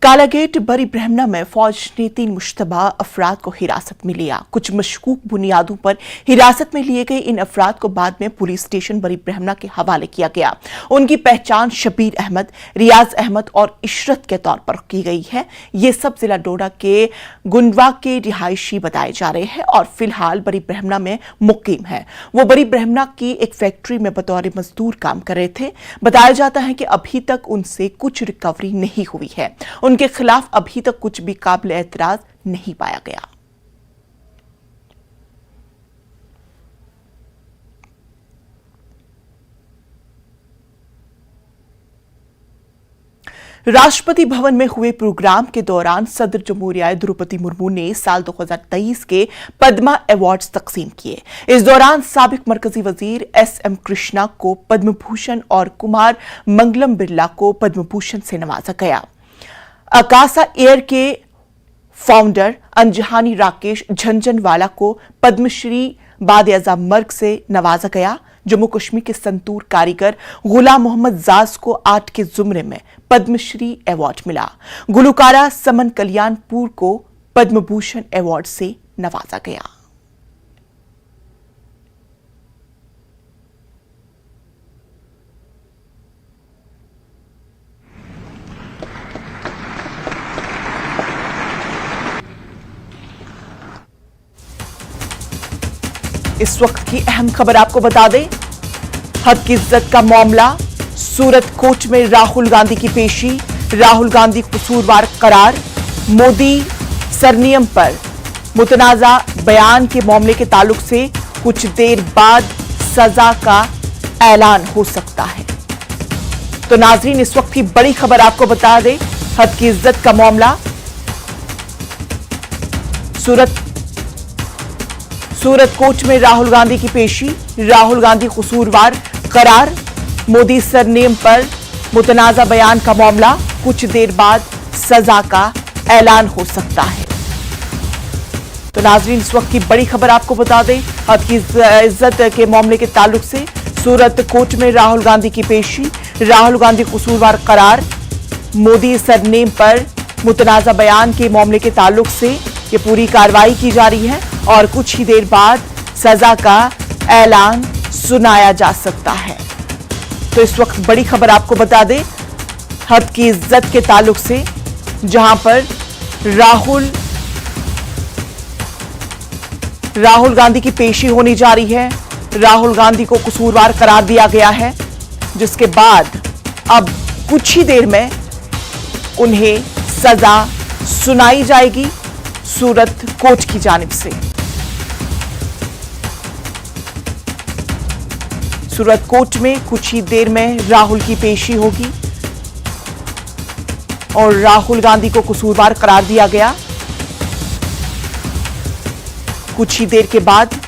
कालागेट बड़ी ब्रह्मणा में फौज ने 3 मुश्तबा अफराद को हिरासत में लिया। कुछ मशकूक बुनियादों पर हिरासत में लिए गए इन अफराद को बाद में पुलिस स्टेशन बड़ी ब्रह्मणा के हवाले किया गया। उनकी पहचान शबीर अहमद, रियाज अहमद और इशरत के तौर पर की गई है। ये सब जिला डोडा के गुंडवा के रिहायशी बताए जा रहे हैं और फिलहाल बड़ी ब्रह्मणा में मुकीम है। वो बड़ी ब्रह्मणा की एक फैक्ट्री में बतौर मजदूर काम कर रहे थे। बताया जाता है कि अभी तक उनसे कुछ रिकवरी नहीं हुई है। उनके खिलाफ अभी तक कुछ भी काबिल एतराज नहीं पाया गया। राष्ट्रपति भवन में हुए प्रोग्राम के दौरान सदर जमहूरिया द्रौपदी मुर्मू ने साल 2023 के पद्मा अवार्ड्स तकसीम किए। इस दौरान साबिक मरकजी वजीर SM कृष्णा को पद्म भूषण और कुमार मंगलम बिरला को पद्म भूषण से नवाजा गया। अकासा एयर के फाउंडर अंजहानी राकेश झंझनवाला को पद्मश्री बाद-ए-अज़ा मर्ग से नवाजा गया। जम्मू कश्मीर के संतूर कारीगर गुलाम मोहम्मद जाज को आर्ट के जुमरे में पद्मश्री अवार्ड मिला। गुलकारा समन कल्याणपुर को पद्म भूषण अवार्ड से नवाजा गया। इस वक्त की अहम खबर आपको बता दें, हद की इज्जत का मामला। सूरत कोर्ट में राहुल गांधी की पेशी, राहुल गांधी कसूरवार करार। मोदी सरनियम पर मुतनाजा बयान के मामले के ताल्लुक से कुछ देर बाद सजा का ऐलान हो सकता है। तो नाजरीन, इस वक्त की बड़ी खबर आपको बता दें, हद की इज्जत का मामला। सूरत कोर्ट में राहुल गांधी की पेशी, राहुल गांधी कसूरवार करार। मोदी सरनेम पर मुतनाजा बयान का मामला, कुछ देर बाद सजा का ऐलान हो सकता है। तो नाजरीन, इस वक्त की बड़ी खबर आपको बता दें, हद की इज्जत के मामले के ताल्लुक से सूरत कोर्ट में राहुल गांधी की पेशी, राहुल गांधी कसूरवार करार। मोदी सरनेम पर मुतनाजा बयान के मामले के ताल्लुक से ये पूरी कार्रवाई की जा रही है और कुछ ही देर बाद सजा का ऐलान सुनाया जा सकता है। तो इस वक्त बड़ी खबर आपको बता दें, हद की इज्जत के ताल्लुक से, जहां पर राहुल गांधी की पेशी होने जा रही है। राहुल गांधी को कसूरवार करार दिया गया है, जिसके बाद अब कुछ ही देर में उन्हें सजा सुनाई जाएगी सूरत कोर्ट की जानिब से। सूरत कोर्ट में कुछ ही देर में राहुल की पेशी होगी और राहुल गांधी को कसूरवार करार दिया गया। कुछ ही देर के बाद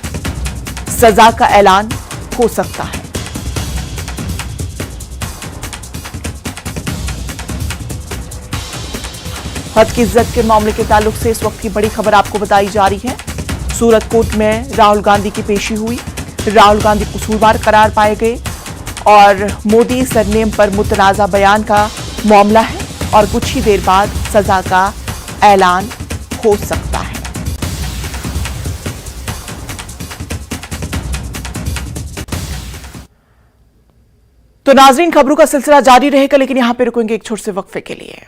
सजा का ऐलान हो सकता है। हद की इज्जत के मामले के ताल्लुक से इस वक्त की बड़ी खबर आपको बताई जा रही है। सूरत कोर्ट में राहुल गांधी की पेशी हुई, राहुल गांधी कसूरवार करार पाए गए और मोदी सरनेम पर मुतनाजा बयान का मामला है और कुछ ही देर बाद सजा का ऐलान हो सकता है। तो नाजरीन, खबरों का सिलसिला जारी रहेगा, लेकिन यहां पर रुकेंगे एक छोटे से वक्फे के लिए।